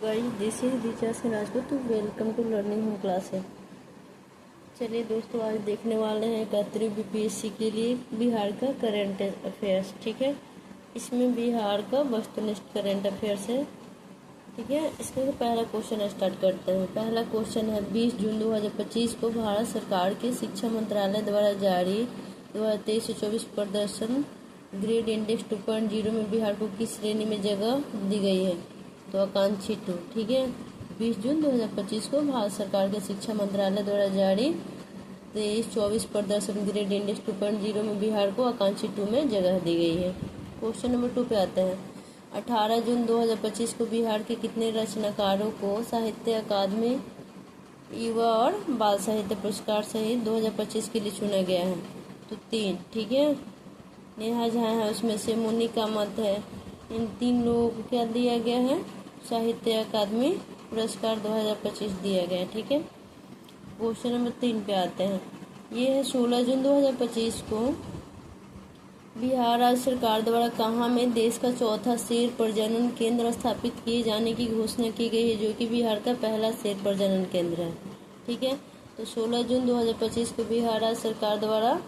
Guys this is Richa से Rajput. Welcome to learning home classes. चलिए दोस्तों, आज देखने वाले हैं 31वीं बीपीएससी के लिए बिहार का करंट अफेयर्स। ठीक है, इसमें बिहार का वस्तुनिष्ठ करंट अफेयर्स है। ठीक है, इसमें पहला क्वेश्चन स्टार्ट करते हैं। पहला क्वेश्चन है 20 जून 2025 को भारत सरकार के शिक्षा मंत्रालय द्वारा जारी 2023-24 प्रदर्शन ग्रेड इंडेक्स 2.0 में बिहार को किस श्रेणी में जगह दी गई है? तो आकांक्षी 2। ठीक है, 20 जून 2025 को भारत सरकार के शिक्षा मंत्रालय द्वारा जारी 23-24 प्रदर्शन ग्रेड इंडेक्स 2.0 में बिहार को आकांक्षी 2 में जगह दी गई है। क्वेश्चन नंबर 2 पे आते हैं। 18 जून 2025 को बिहार के कितने रचनाकारों को साहित्य अकादमी युवा और बाल साहित्य पुरस्कार सहित 2025 के लिए चुना गया है? तो 3। ठीक है, नेहा झा है उसमें से, मुनिका मत है। इन 3 लोगों को क्या दिया गया है? साहित्य अकादमी पुरस्कार 2025 दिया गया है। ठीक है, क्वेश्चन नंबर 3 पे आते हैं। ये है 16 जून 2025 को बिहार राज्य सरकार द्वारा कहाँ में देश का चौथा शेर प्रजनन केंद्र स्थापित किए जाने की घोषणा की गई है, जो कि बिहार का पहला शेर प्रजनन केंद्र है। ठीक है, तो 16 जून 2025 को बिहार राज्य सरकार द्वारा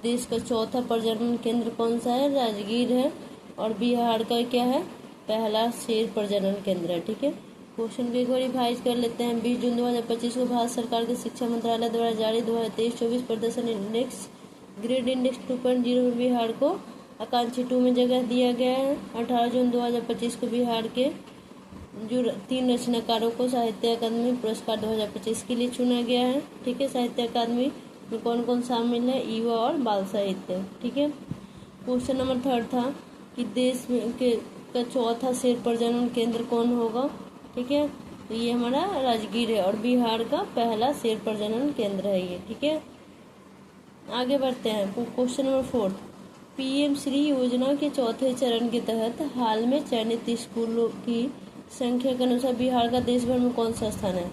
देश का चौथा प्रजनन केंद्र कौन सा है? राजगीर है, और बिहार का क्या है? पहला शेर प्रजनन केंद्र है। ठीक है, क्वेश्चन को एक बार रिवाइज कर लेते हैं। 20 जून 2025 को भारत सरकार के शिक्षा मंत्रालय द्वारा जारी 2023-24 प्रदर्शन इंडेक्स ग्रेड इंडेक्स 2.0 में बिहार को आकांक्षी 2 में जगह दिया गया है। 18 जून 2025 को बिहार के जो 3 रचनाकारों को साहित्य अकादमी पुरस्कार 2025 के लिए चुना गया है। ठीक है, साहित्य अकादमी में कौन कौन शामिल है? युवा और बाल साहित्य। ठीक है, क्वेश्चन नंबर 3 था कि देश में का चौथा शेर प्रजनन केंद्र कौन होगा? ठीक है, तो ये हमारा राजगीर है, और बिहार का पहला शेर प्रजनन केंद्र है ये। ठीक है, आगे बढ़ते हैं। क्वेश्चन नंबर 4, पीएम श्री योजना के चौथे चरण के तहत हाल में चयनित स्कूलों की संख्या के अनुसार बिहार का देश भर में कौन सा स्थान है?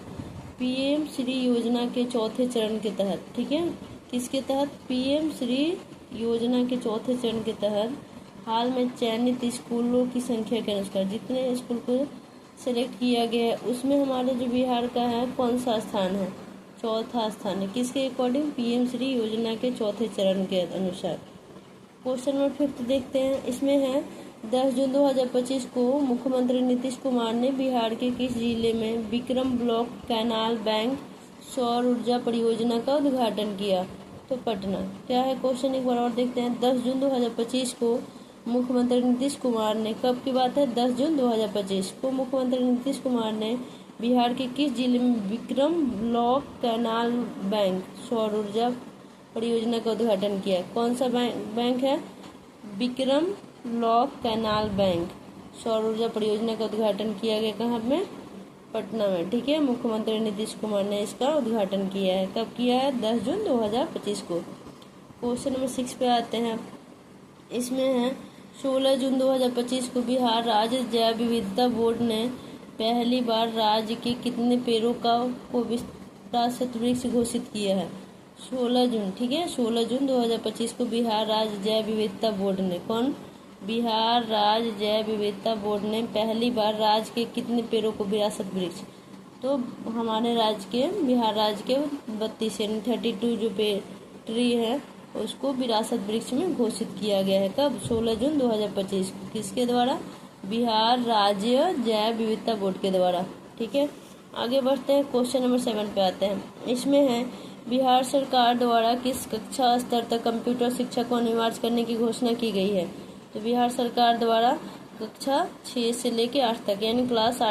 पीएम श्री योजना के चौथे चरण के तहत। ठीक है, किसके तहत? पीएम श्री योजना के चौथे चरण के तहत हाल में चयनित स्कूलों की संख्या के अनुसार जितने स्कूल को सेलेक्ट किया गया है उसमें हमारे जो बिहार का है कौन सा स्थान है? चौथा स्थान है। किसके अकॉर्डिंग? पीएम श्री योजना के चौथे चरण के अनुसार। क्वेश्चन नंबर 5 देखते हैं। इसमें है 10 जून 2025 को मुख्यमंत्री नीतीश कुमार ने बिहार के किस जिले में विक्रम ब्लॉक कैनाल बैंक सौर ऊर्जा परियोजना का उद्घाटन किया? तो पटना। क्या है क्वेश्चन, एक बार और देखते हैं। 10 जून 2025 को मुख्यमंत्री नीतीश कुमार ने, कब की बात है? 10 जून 2025 को मुख्यमंत्री नीतीश कुमार ने बिहार के किस जिले में विक्रम ब्लॉक कैनाल बैंक सौर ऊर्जा परियोजना का उद्घाटन किया? कौन सा बैंक है? विक्रम ब्लॉक कैनाल बैंक सौर ऊर्जा परियोजना का उद्घाटन किया गया कहाँ में? पटना में। ठीक है, मुख्यमंत्री नीतीश कुमार ने इसका उद्घाटन किया है। कब किया है? 10 जून 2025 को। क्वेश्चन नंबर 6 पे आते हैं। इसमें है 16 जून 2025 को बिहार राज्य जैव विविधता बोर्ड ने पहली बार राज्य के कितने पेड़ों को विरासत वृक्ष घोषित किया है? 16 जून। ठीक है, 16 जून 2025 को बिहार राज्य जैव विविधता बोर्ड ने, कौन? बिहार राज्य जैव विविधता बोर्ड ने पहली बार राज्य के कितने पेड़ों को विरासत वृक्ष? तो हमारे राज्य के, बिहार राज्य के 32 जो ट्री है उसको विरासत वृक्ष में घोषित किया गया है। कब? 16 जून 2025। किसके द्वारा? बिहार राज्य जैव विविधता बोर्ड के द्वारा। ठीक है, आगे बढ़ते हैं। क्वेश्चन नंबर 7 पे आते हैं। इसमें है बिहार सरकार द्वारा किस कक्षा स्तर तक कंप्यूटर शिक्षा को अनिवार्य करने की घोषणा की गई है? तो बिहार सरकार द्वारा कक्षा 6 से लेकर 8 तक, यानी क्लास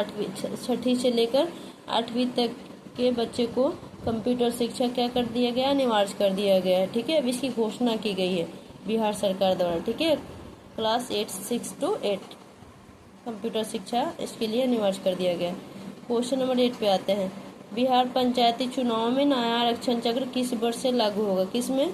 6वीं से लेकर 8वीं तक के बच्चे को कंप्यूटर शिक्षा क्या कर दिया गया? अनिवार्य कर दिया गया है। ठीक है, अब इसकी घोषणा की गई है बिहार सरकार द्वारा। ठीक है, क्लास 6 to 8 कंप्यूटर शिक्षा इसके लिए अनिवार्य कर दिया गया। क्वेश्चन नंबर 8 पे आते हैं। बिहार पंचायती चुनाव में नया आरक्षण चक्र किस वर्ष से लागू होगा? किस में?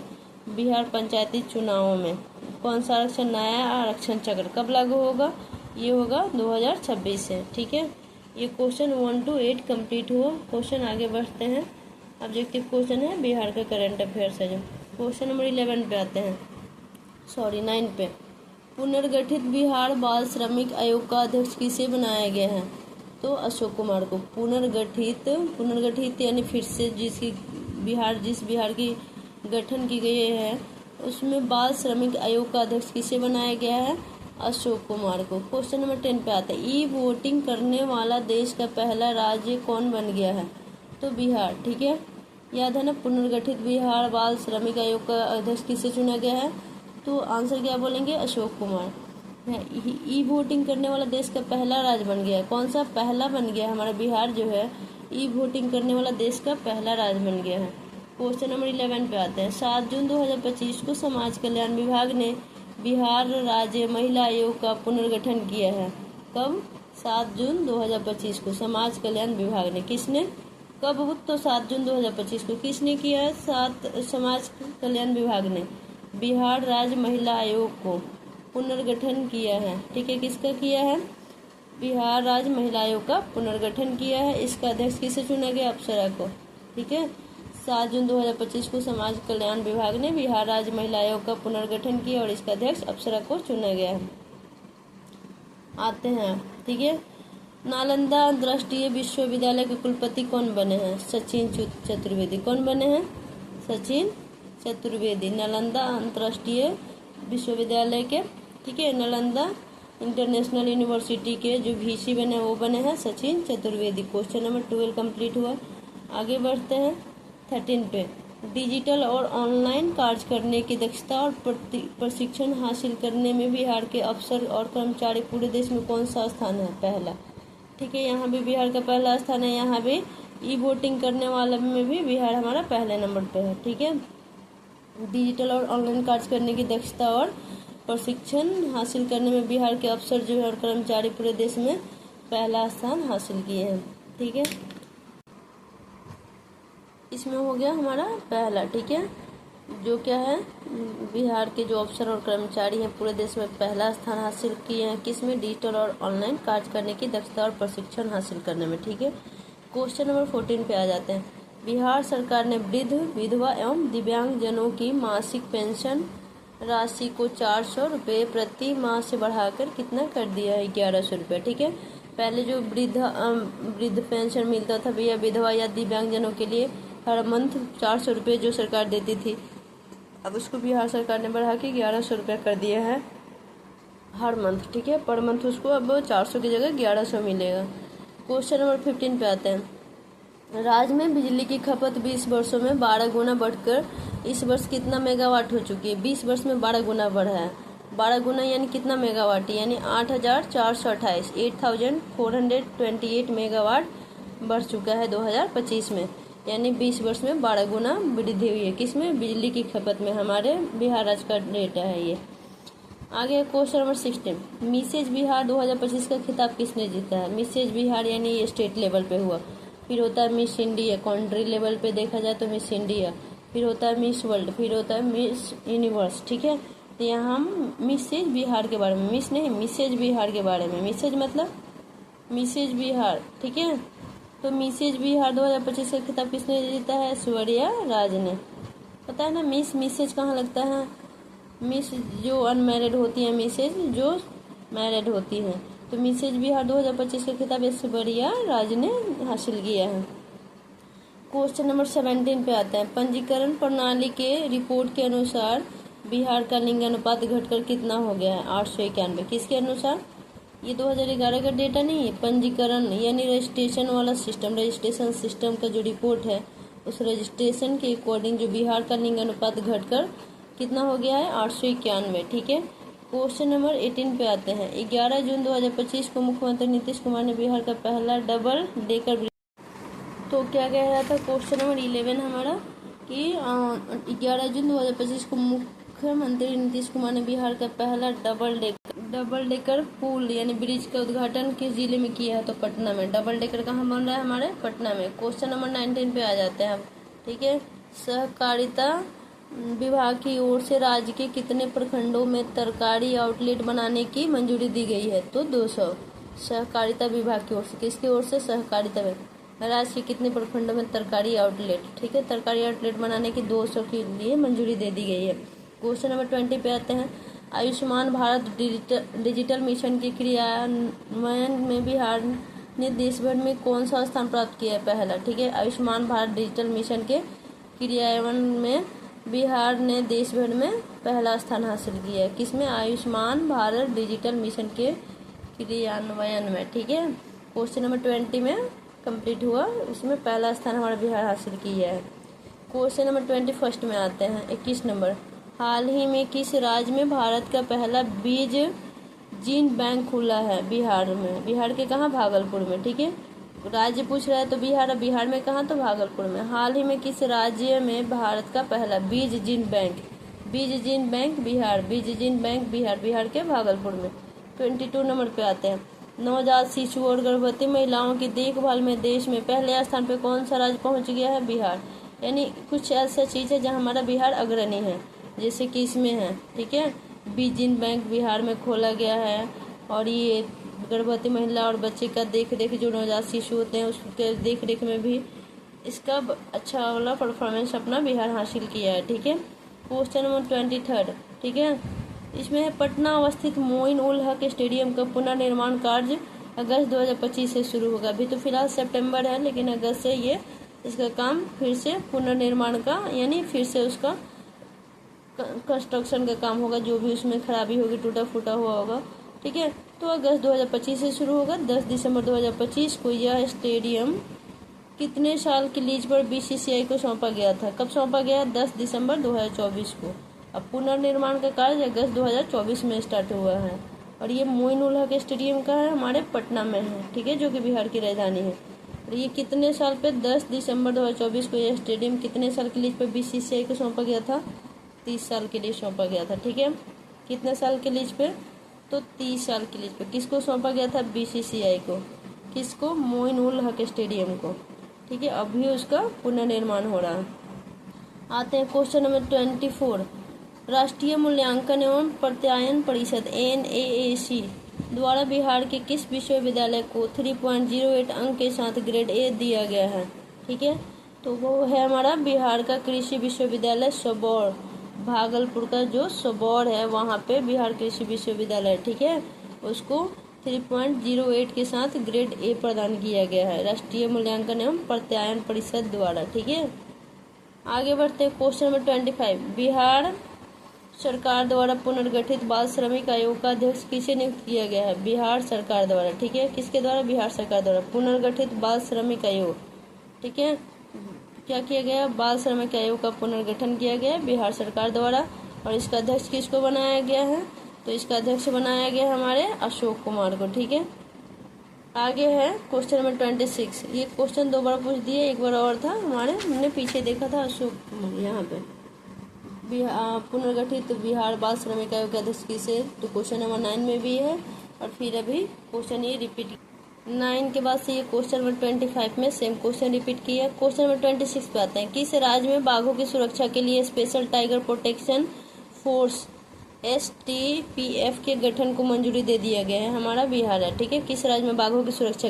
बिहार पंचायती चुनावों में कौन सा आरक्षण, नया आरक्षण चक्र कब लागू होगा? ये होगा 2026 से। ठीक है, ये क्वेश्चन 1 to 8 कंप्लीट हुआ। क्वेश्चन आगे बढ़ते हैं। ऑब्जेक्टिव क्वेश्चन है, बिहार का करंट अफेयर्स है जो। क्वेश्चन नंबर 11 पे आते हैं, 9 पे। पुनर्गठित बिहार बाल श्रमिक आयोग का अध्यक्ष किसे बनाया गया है? तो अशोक कुमार को। पुनर्गठित यानी फिर से जिस बिहार की गठन की गई है उसमें बाल श्रमिक आयोग का अध्यक्ष किसे बनाया गया है? अशोक कुमार को। क्वेश्चन नंबर 10 पे आते हैं, ई वोटिंग करने वाला देश का पहला राज्य कौन बन गया है? तो बिहार। ठीक है, याद है ना, पुनर्गठित बिहार बाल श्रमिक आयोग का अध्यक्ष किसे चुना गया है? तो आंसर क्या बोलेंगे? अशोक कुमार। ई वोटिंग करने वाला देश का पहला राज्य बन गया है। कौन सा पहला बन गया है? हमारा बिहार जो है ई वोटिंग करने वाला देश का पहला राज्य बन गया है। क्वेश्चन नंबर 11 पे आते हैं, 7 जून 2025 को समाज कल्याण विभाग ने बिहार राज्य महिला आयोग का पुनर्गठन किया है। कब? 7 जून 2025 को समाज कल्याण विभाग ने। किसने? कब? तो 7 जून 2025 को किसने किया है? समाज कल्याण विभाग ने बिहार राज्य महिला आयोग को पुनर्गठन किया है। ठीक है, किसका किया है? बिहार राज्य महिला आयोग का पुनर्गठन किया है। इसका अध्यक्ष किसे चुना गया? अप्सरा को। ठीक है, 7 जून 2025 को समाज कल्याण विभाग ने बिहार राज्य महिला आयोग का पुनर्गठन किया और इसका अध्यक्ष अप्सरा को चुना गया है। आते हैं, ठीक है, नालंदा अंतर्राष्ट्रीय विश्वविद्यालय के कुलपति कौन बने हैं? सचिन चतुर्वेदी। कौन बने हैं? सचिन चतुर्वेदी, नालंदा अंतर्राष्ट्रीय विश्वविद्यालय के। ठीक है, नालंदा इंटरनेशनल यूनिवर्सिटी के जो वीसी बने वो बने हैं Sachin Chaturvedi. Question number 12 complete हुआ। आगे बढ़ते हैं 13 पे, डिजिटल और ऑनलाइन कार्य करने की दक्षता और प्रशिक्षण हासिल करने में बिहार के अफसर और कर्मचारी पूरे देश में कौन सा स्थान है? पहला। ठीक है, यहाँ भी बिहार का पहला स्थान है। यहाँ भी ई वोटिंग करने वाले में भी बिहार हमारा पहले नंबर पे है। ठीक है, डिजिटल और ऑनलाइन कार्य करने की दक्षता और प्रशिक्षण हासिल करने में बिहार के अफसर जो है और कर्मचारी पूरे देश में पहला स्थान हासिल किए हैं। ठीक है, इसमें हो गया हमारा पहला। ठीक है, जो क्या है, बिहार के जो अफसर और कर्मचारी हैं पूरे देश में पहला स्थान हासिल किए हैं। किसमें? डिजिटल और ऑनलाइन कार्य करने की दक्षता और प्रशिक्षण हासिल करने में। ठीक है, क्वेश्चन नंबर 14 पे आ जाते हैं, बिहार सरकार ने वृद्ध, विधवा एवं दिव्यांग जनों की मासिक पेंशन राशि को 400 रुपये प्रति माह से बढ़ाकर कितना कर दिया है? 1100 रुपये। ठीक है, पहले जो वृद्ध पेंशन मिलता था भैया विधवा या दिव्यांग जनों के लिए हर मंथ 400 रुपये जो सरकार देती थी, अब उसको बिहार सरकार ने बढ़ा के 1100 रुपये कर दिया है हर मंथ। ठीक है, पर मंथ उसको अब 400 की जगह 1100 मिलेगा। क्वेश्चन नंबर 15 पे आते हैं, राज्य में बिजली की खपत 20 वर्षों में 12 गुना बढ़कर इस वर्ष कितना मेगावाट हो चुकी है? 20 वर्ष में 12 गुना बढ़ा है। 12 गुना यानी कितना मेगावाट? यानी 8428 8428 मेगावाट बढ़ चुका है 2025 में। यानी 20 वर्ष में 12 गुना वृद्धि हुई है। किसमें? बिजली की खपत में। हमारे बिहार राज्य का डेटा है ये। आगे क्वेश्चन नंबर 16, मिसेज बिहार 2025 का खिताब किसने जीता है? मिसेज बिहार यानी ये स्टेट लेवल पे हुआ। फिर होता है मिस इंडिया, कंट्री लेवल पे देखा जाए तो मिस इंडिया, फिर होता है मिस वर्ल्ड, फिर होता है मिस यूनिवर्स। ठीक है, तो यहाँ हम मिसेज बिहार के बारे में, मिस नहीं मिसेज बिहार के बारे में, मिसेज मतलब मिसेज बिहार। ठीक है, तो मिसेज बिहार 2025 का खिताब किसने जीता है? ऐश्वर्या राज ने। पता है ना, मिसेज कहाँ लगता है? मिस जो अनमैरिड होती है, मिसेज जो मैरिड होती हैं। तो मिसेज बिहार 2025 का खिताब ऐश्वर्या राज ने हासिल किया है। क्वेश्चन नंबर 17 पे आता है, पंजीकरण प्रणाली के रिपोर्ट के अनुसार बिहार का लिंग अनुपात घटकर कितना हो गया है? 891। किसके अनुसार? ये 2011 का डेटा नहीं है, पंजीकरण यानी रजिस्ट्रेशन वाला सिस्टम, रजिस्ट्रेशन सिस्टम का जो रिपोर्ट है उस रजिस्ट्रेशन के अकॉर्डिंग जो बिहार का लिंग अनुपात घटकर कितना हो गया है? 891। ठीक है, क्वेश्चन नंबर 18 पे आते हैं, 11 जून 2025 को मुख्यमंत्री नीतीश कुमार ने बिहार का पहला डबल डेकर। तो क्या कह रहा था क्वेश्चन नंबर 11 हमारा कि 11 जून 2025 को मुख्यमंत्री नीतीश कुमार ने बिहार का पहला डबल डेकर पुल यानी ब्रिज का उद्घाटन किस जिले में किया है? तो पटना में। डबल डेकर कहाँ बन रहा है? हमारे पटना में। क्वेश्चन नंबर 19 पे आ जाते हैं हम। ठीक है, सहकारिता विभाग की ओर से राज्य के कितने प्रखंडों में तरकारी आउटलेट बनाने की मंजूरी दी गई है? तो 200। सहकारिता विभाग की ओर से। किसकी ओर से? सहकारिता विभाग। राज्य के कितने प्रखंडों में तरकारी आउटलेट, ठीक है, तरकारी आउटलेट बनाने की 200 के लिए मंजूरी दे दी गई है। क्वेश्चन नंबर 20 पे आते हैं, आयुष्मान भारत डिजिटल मिशन के क्रियान्वयन में बिहार ने देश भर में कौन सा स्थान प्राप्त किया है? पहला, ठीक है। आयुष्मान भारत डिजिटल मिशन के क्रियान्वयन में बिहार ने देश भर में पहला स्थान हासिल किया है। किसमें? आयुष्मान भारत डिजिटल मिशन के क्रियान्वयन में, ठीक है। क्वेश्चन नंबर 20 में कंप्लीट हुआ, उसमें पहला स्थान हमारा बिहार हासिल किया है। क्वेश्चन नंबर 21 में आते हैं। 21 नंबर, हाल ही में किस राज्य में भारत का पहला बीज जीन बैंक खुला है? बिहार में। बिहार के कहाँ? भागलपुर में, ठीक है। राज्य पूछ रहा है तो बिहार, बिहार में कहाँ? तो भागलपुर में। हाल ही में किस राज्य में भारत का पहला बीज जीन बैंक, बीज जीन बैंक बिहार, बीज जीन बैंक बिहार, बिहार के भागलपुर में। 22 नंबर पे आते हैं। नवजात शिशु और गर्भवती महिलाओं की देखभाल में देश में पहले स्थान पे कौन सा राज्य पहुंच गया है? बिहार। यानी कुछ ऐसा चीज़ है जहां हमारा बिहार अग्रणी है, जैसे कि इसमें है, ठीक है। बीज जीन बैंक बिहार में खोला गया है, और ये गर्भवती महिला और बच्चे का देख रेख, जो नवजात शिशु होते हैं उसके देख रेख में भी इसका अच्छा वाला परफॉर्मेंस अपना बिहार हासिल किया है, ठीक है। क्वेश्चन नंबर 23, ठीक है। इसमें पटना अवस्थित मोइन उल हक स्टेडियम का पुनर्निर्माण कार्य अगस्त 2025 से शुरू होगा। अभी तो फिलहाल सितंबर है, लेकिन अगस्त से ये इसका काम फिर से पुनर्निर्माण का, यानी फिर से उसका कंस्ट्रक्शन का काम होगा, जो भी उसमें खराबी होगी, टूटा फूटा हुआ होगा, ठीक है। तो अगस्त 2025 से शुरू होगा। 10 दिसंबर 2025 को यह स्टेडियम कितने साल की लीज पर बीसीसीआई को सौंपा गया था? कब सौंपा गया? 10 दिसंबर 2024 को। अब पुनर्निर्माण का कार्य अगस्त 2024 में स्टार्ट हुआ है, और ये मोइन उल हक स्टेडियम का है, हमारे पटना में है, ठीक है, जो कि बिहार की राजधानी है। और ये कितने साल पे? 10 दिसंबर 2024 को यह स्टेडियम कितने साल की लीज पर बीसीसीआई को सौंपा गया था? 30 साल के लिए सौंपा गया था, ठीक है। कितने साल के लीज पे? तो 30 साल की लीज पे। किसको सौंपा गया था? बीसीसीआई को। किसको? मोइन उल हक स्टेडियम को, ठीक है। अभी उसका पुनर्निर्माण हो रहा है। आते हैं क्वेश्चन नंबर 24। राष्ट्रीय मूल्यांकन एवं प्रत्यायन परिषद NAAC द्वारा बिहार के किस विश्वविद्यालय को 3.08 अंक के साथ ग्रेड A दिया गया है? ठीक है, तो वो है हमारा बिहार का कृषि विश्वविद्यालय सबौर, भागलपुर का जो सबौर है वहाँ पे बिहार कृषि विश्वविद्यालय, ठीक है, उसको 3.08 के साथ ग्रेड A प्रदान किया गया है राष्ट्रीय मूल्यांकन एवं प्रत्यायन परिषद द्वारा। ठीक है, आगे बढ़ते हैं क्वेश्चन नंबर 25। बिहार सरकार द्वारा पुनर्गठित बाल श्रमिक आयोग का अध्यक्ष किसे नियुक्त किया गया है? बिहार सरकार द्वारा। ठीक है, किसके द्वारा? बिहार सरकार द्वारा पुनर्गठित बाल श्रमिक आयोग। ठीक है, क्या किया गया? बाल श्रमिक आयोग का पुनर्गठन किया गया बिहार सरकार द्वारा। और इसका अध्यक्ष किसको बनाया गया है? तो इसका अध्यक्ष बनाया गया हमारे अशोक कुमार को। ठीक है, आगे है क्वेश्चन नंबर 26। ये क्वेश्चन 2 बार पूछ दिए, एक बार और था हमारे, हमने पीछे देखा था अशोक कुमार। यहाँ पे पुनर्गठित बिहार बाल श्रमिक आयोग के अध्यक्ष किसे? तो क्वेश्चन नंबर 9 में भी है, और फिर अभी क्वेश्चन ये रिपीट 9 के बाद से ये क्वेश्चन नंबर 25 में सेम क्वेश्चन रिपीट किया। क्वेश्चन नंबर 26 पे आते हैं। किस राज्य में बाघों की सुरक्षा के लिए special tiger protection force STPF के गठन को मंजूरी दे दिया गया है? हमारा बिहार है। ठीक है, किस राज्य में बाघों की सुरक्षा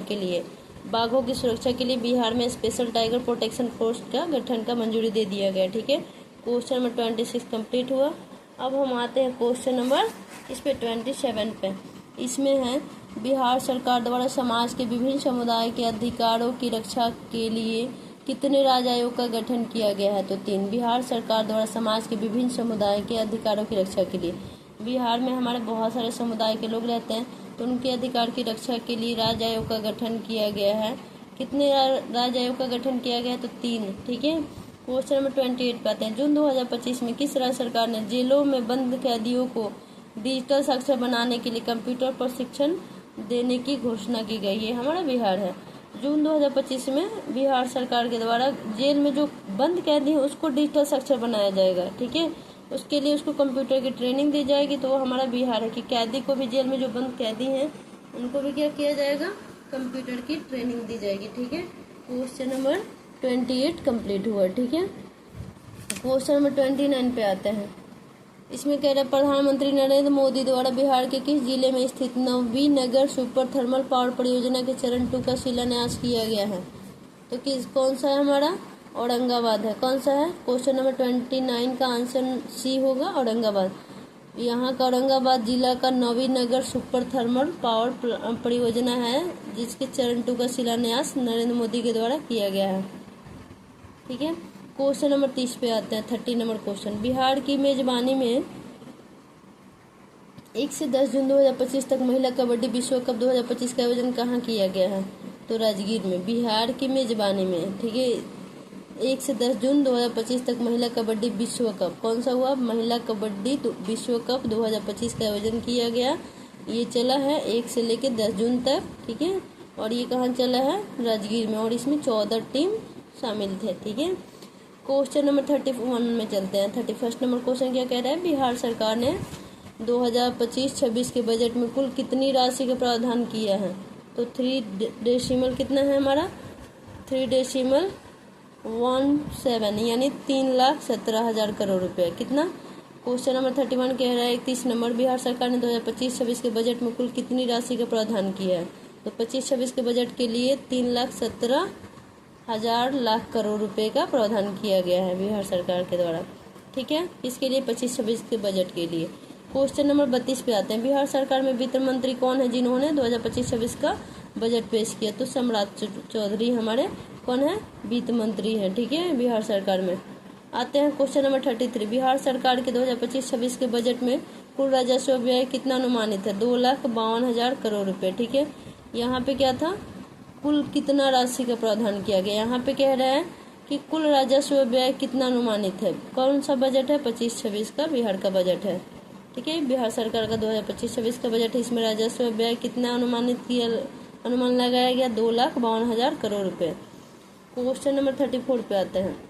के लिए बिहार में स्पेशल टाइगर प्रोटेक्शन फोर्स का गठन का मंजूरी दे दिया गया। ठीक है, क्वेश्चन नंबर 26 कंप्लीट हुआ। अब हम आते हैं क्वेश्चन नंबर इस पे 27 पे। इसमें है बिहार सरकार द्वारा समाज के विभिन्न समुदाय के अधिकारों की रक्षा के लिए कितने राज्य आयोग का गठन किया गया है? तो 3। बिहार सरकार द्वारा समाज के विभिन्न समुदाय के अधिकारों की रक्षा के लिए, बिहार में हमारे बहुत सारे समुदाय के लोग रहते हैं, तो उनके अधिकार की रक्षा के लिए राज्य आयोग का गठन किया गया है। कितने राज्य आयोग का गठन किया गया है? तो 3। ठीक है, क्वेश्चन नंबर 28 पे आते हैं। जून 2025 में किस राज्य सरकार ने जेलों में बंद कैदियों को डिजिटल साक्षर बनाने के लिए कंप्यूटर प्रशिक्षण देने की घोषणा की गई? है हमारा बिहार है। जून 2025 में बिहार सरकार के द्वारा जेल में जो बंद कैदी है उसको डिजिटल साक्षर बनाया जाएगा। ठीक है, उसके लिए उसको कंप्यूटर की ट्रेनिंग दी जाएगी। तो वो हमारा बिहार है कि कैदी को भी, जेल में जो बंद कैदी हैं उनको भी क्या किया जाएगा? कंप्यूटर की ट्रेनिंग दी जाएगी। ठीक है, क्वेश्चन नंबर 28 कंप्लीट हुआ। ठीक है, क्वेश्चन नंबर 29 पे आते हैं। इसमें कह रहे प्रधानमंत्री नरेंद्र मोदी द्वारा बिहार के किस जिले में स्थित नवीनगर सुपर थर्मल पावर परियोजना के चरण 2 का शिलान्यास किया गया है? तो कौन सा है हमारा? औरंगाबाद है। कौन सा है? क्वेश्चन नंबर 29 का आंसर सी होगा, औरंगाबाद। यहाँ का औरंगाबाद जिला का नवीनगर सुपर थर्मल पावर परियोजना है, जिसके चरण 2 का शिलान्यास नरेंद्र मोदी के द्वारा किया गया है। ठीक है, क्वेश्चन नंबर 30 पे आते हैं। 30 नंबर क्वेश्चन, बिहार की मेजबानी में 1 से 10 जून 2025 तक महिला कबड्डी विश्व कप 2025 का आयोजन कहाँ किया गया है? तो राजगीर में, बिहार की मेजबानी में। ठीक है, 1 से 10 जून 2025 तक महिला कबड्डी विश्व कप, कौन सा हुआ? महिला कबड्डी विश्व कप 2025 का आयोजन किया गया। ये चला है 1 से लेकर 10 जून तक। ठीक है, और ये कहाँ चला है? राजगीर में, और इसमें 14 टीम शामिल थे। ठीक है, क्वेश्चन नंबर 31 में चलते हैं। 31 नंबर क्वेश्चन क्या कह रहा है? बिहार सरकार ने 2025-26 के बजट में कुल कितनी राशि का प्रावधान किया है? तो 3 कितना है हमारा? 3.17 यानी 3,17,000 करोड़ रुपए। कितना? क्वेश्चन नंबर 31 कह रहा है 31 नंबर, बिहार सरकार ने 2025-26 के बजट में कुल कितनी राशि का प्रावधान किया है? तो 25-26 के बजट के लिए 3,17,000 करोड़ रुपए का प्रावधान किया गया है बिहार सरकार के द्वारा। ठीक है, इसके लिए 25-26 के बजट के लिए। क्वेश्चन नंबर 32 पे आते हैं। बिहार सरकार में वित्त मंत्री कौन है जिन्होंने 2025-26 का बजट पेश किया? तो सम्राट चौधरी हमारे कौन है? वित्त मंत्री हैं। ठीक है, बिहार सरकार में। आते हैं क्वेश्चन नंबर 33, बिहार सरकार के 2025-26 के बजट में कुल राजस्व व्यय कितना अनुमानित है? 2,52,000 करोड़ रुपए। ठीक है, यहाँ पे क्या था? कुल कितना राशि का प्रावधान किया गया? यहाँ पे कह रहा है कि कुल राजस्व व्यय कितना अनुमानित है। कौन सा बजट है? 25-26 का बिहार का बजट है। ठीक है, बिहार सरकार का 2025-26 का बजट है। इसमें राजस्व व्यय कितना अनुमान लगाया गया? 2,52,000 करोड़ रुपए। क्वेश्चन नंबर 34 पे आते हैं।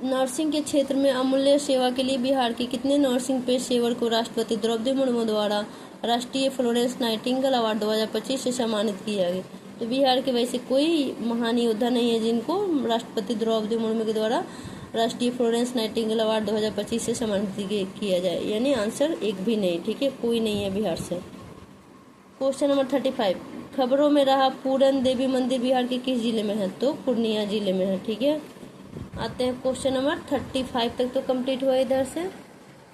नर्सिंग के क्षेत्र में अमूल्य सेवा के लिए बिहार के कितने नर्सिंग पेशेवर को राष्ट्रपति द्रौपदी मुर्मू द्वारा राष्ट्रीय फ्लोरेंस नाइटिंगेल अवार्ड 2025 से सम्मानित किया गया? तो बिहार के वैसे कोई महान योद्धा नहीं है जिनको राष्ट्रपति द्रौपदी मुर्मू के द्वारा राष्ट्रीय फ्लोरेंस नाइटिंगेल अवार्ड 2025 से सम्मानित किया जाए, यानी आंसर एक भी नहीं। ठीक है, कोई नहीं है बिहार से। क्वेश्चन नंबर 35, खबरों में रहा पूरन देवी मंदिर बिहार के किस जिले में है? तो पूर्णिया जिले में है। ठीक है, आते हैं क्वेश्चन नंबर 35 तक तो कंप्लीट हुआ इधर से।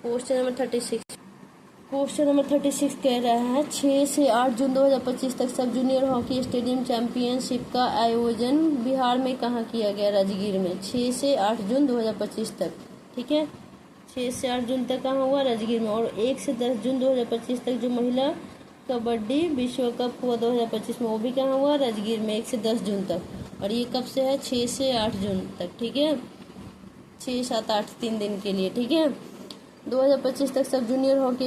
क्वेश्चन नंबर 36, क्वेश्चन नंबर 36 कह रहा है 6 से 8 जून 2025 तक सब जूनियर हॉकी स्टेडियम चैंपियनशिप का आयोजन बिहार में कहाँ किया गया? राजगीर में, 6 से 8 जून 2025 तक। ठीक है, 6 से 8 जून तक कहाँ हुआ? राजगीर में। और 1 से 10 जून 2025 तक जो महिला कबड्डी विश्व कप हुआ 2025 में, वो भी कहाँ हुआ? राजगीर में, 1 से 10 जून तक। और ये कब से है? 6 से 8 जून तक। ठीक है, 6, 7, 8 3 दिन के लिए। ठीक है, 2025 तक सब जूनियर हॉकी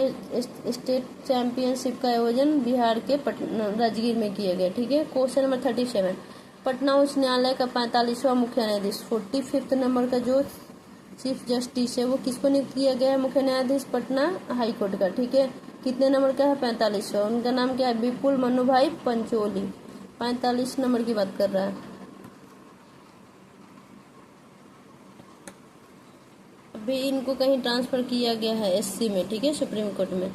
स्टेट चैंपियनशिप का आयोजन बिहार के राजगीर में किया गया। ठीक है, क्वेश्चन नंबर 37, पटना उच्च न्यायालय का 45वां मुख्य न्यायाधीश 45th नंबर का जो चीफ जस्टिस है वो किसको नियुक्त किया गया है? मुख्य न्यायाधीश पटना हाई कोर्ट का। ठीक है, कितने नंबर का है? 45वां। उनका नाम क्या है? विपुल मनु भाई पंचोली। 45 नंबर की बात कर रहा है। अभी इनको कहीं ट्रांसफर किया गया है SC में। ठीक है, सुप्रीम कोर्ट में।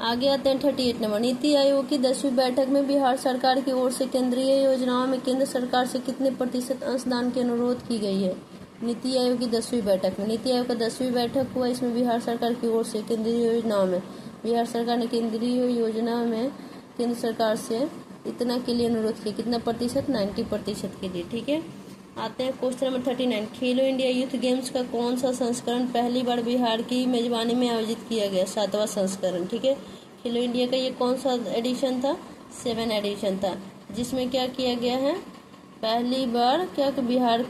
आगे आते हैं 38 नंबर, नीति आयोग की 10वीं बैठक में बिहार सरकार की ओर से केंद्रीय योजनाओं में केंद्र सरकार से कितने % अंशदान की अनुरोध की गई है? नीति आयोग की 10वीं बैठक में, नीति आयोग का 10वीं बैठक हुआ, इसमें बिहार सरकार की ओर से केंद्रीय योजनाओं में बिहार सरकार ने केंद्रीय योजना में केंद्र सरकार से इतना के लिए अनुरोध किया। कितना %? 90% के लिए। ठीक है, आते हैं क्वेश्चन नंबर 39, खेलो इंडिया यूथ गेम्स का कौन सा संस्करण पहली बार बिहार की मेजबानी में आयोजित किया गया? 7वां संस्करण। ठीक है, खेलो इंडिया का ये कौन सा एडिशन था? 7 एडिशन था, जिसमें क्या किया गया है? पहली बार क्या बिहार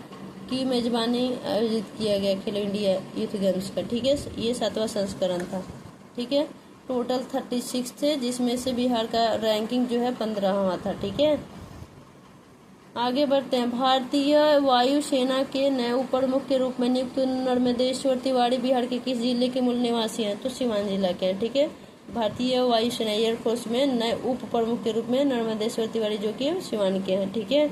की मेजबानी आयोजित किया गया खेलो इंडिया यूथ गेम्स का। ठीक है, ये 7वां संस्करण था। ठीक है, टोटल 36 थे, जिसमें से बिहार का रैंकिंग जो है 15वां था। ठीक है, आगे बढ़ते हैं। भारतीय वायुसेना के नए उप प्रमुख के रूप में नियुक्त नर्मदेश्वर तिवारी बिहार के किस जिले के मूल निवासी हैं? तो सिवान जिला के हैं। ठीक है, भारतीय वायुसेना एयरफोर्स में नए उप प्रमुख के रूप में नर्मदेश्वर तिवारी जो कि सिवान के हैं। ठीक है,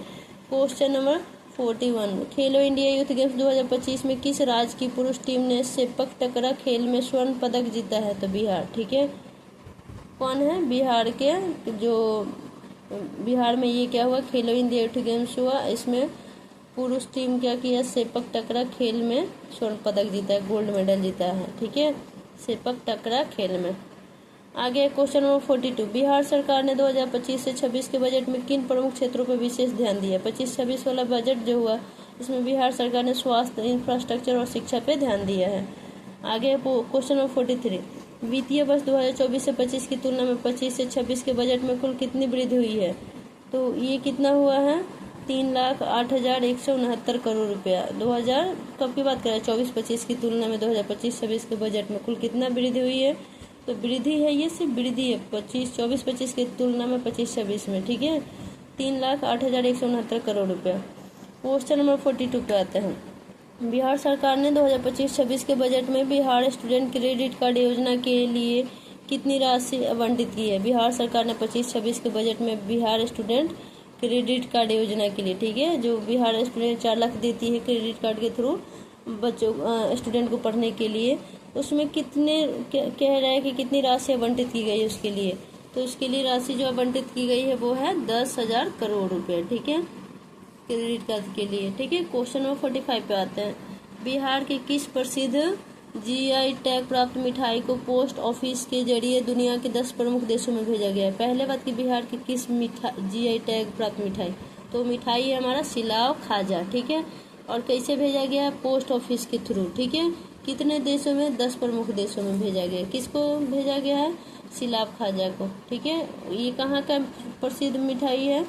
क्वेश्चन नंबर 41, खेलो इंडिया यूथ गेम्स 2025 में किस राज्य की पुरुष टीम ने सेपक टकरा खेल में स्वर्ण पदक जीता है? तो बिहार। ठीक है, कौन है? बिहार के जो बिहार में ये क्या हुआ? खेलो इंडिया यूथ गेम्स हुआ, इसमें पुरुष टीम क्या किया? सेपक टकरा खेल में स्वर्ण पदक जीता है, गोल्ड मेडल जीता है। ठीक है, सेपक टकरा खेल में। आगे क्वेश्चन नंबर 42, बिहार सरकार ने 2025 से 26 के बजट में किन प्रमुख क्षेत्रों पर विशेष ध्यान दिया। 25-26 वाला बजट जो हुआ इसमें बिहार सरकार ने स्वास्थ्य, इंफ्रास्ट्रक्चर और शिक्षा पे ध्यान दिया है। आगे क्वेश्चन नंबर 43, वित्तीय वर्ष 2024 से 25 की तुलना में 25 से 26 के बजट में कुल कितनी वृद्धि हुई है। तो ये कितना हुआ है, 3,08,169 करोड़ रुपया। 2000 कब की बात करें, 24-25 की तुलना में 2025-26 के बजट में कुल कितना वृद्धि हुई है। तो वृद्धि है, ये सिर्फ वृद्धि है 24-25 की तुलना में 25-26 में, ठीक है, 3,08,169 करोड़ रुपया। क्वेश्चन नंबर 42 पे आते हैं। बिहार सरकार ने 2025-26 के बजट में बिहार स्टूडेंट क्रेडिट कार्ड योजना के लिए कितनी राशि आवंटित की है। बिहार सरकार ने 25-26 के बजट में बिहार स्टूडेंट क्रेडिट कार्ड योजना के लिए, ठीक है, जो बिहार स्टूडेंट 4 लाख देती है क्रेडिट कार्ड के थ्रू बच्चों स्टूडेंट को पढ़ने के लिए, उसमें कितने कह रहा है कि कितनी राशि आवंटित की गई है उसके लिए। तो उसके लिए राशि जो आवंटित की गई है वो है 10,000 करोड़ रुपए, ठीक है, क्रेडिट कार्ड के लिए, ठीक है। क्वेश्चन नंबर 45 पे आते हैं। बिहार के किस प्रसिद्ध जीआई टैग प्राप्त मिठाई को पोस्ट ऑफिस के जरिए दुनिया के 10 प्रमुख देशों में भेजा गया है। पहले बात की बिहार की किस जीआई टैग प्राप्त मिठाई, तो मिठाई है हमारा सिलाव खाजा, ठीक है, और कैसे भेजा गया, पोस्ट ऑफिस के थ्रू, ठीक है। कितने देशों में, 10 प्रमुख देशों में भेजा गया। किसको भेजा गया है, सिलाव खाजा को, ठीक है। ये कहाँ का प्रसिद्ध मिठाई है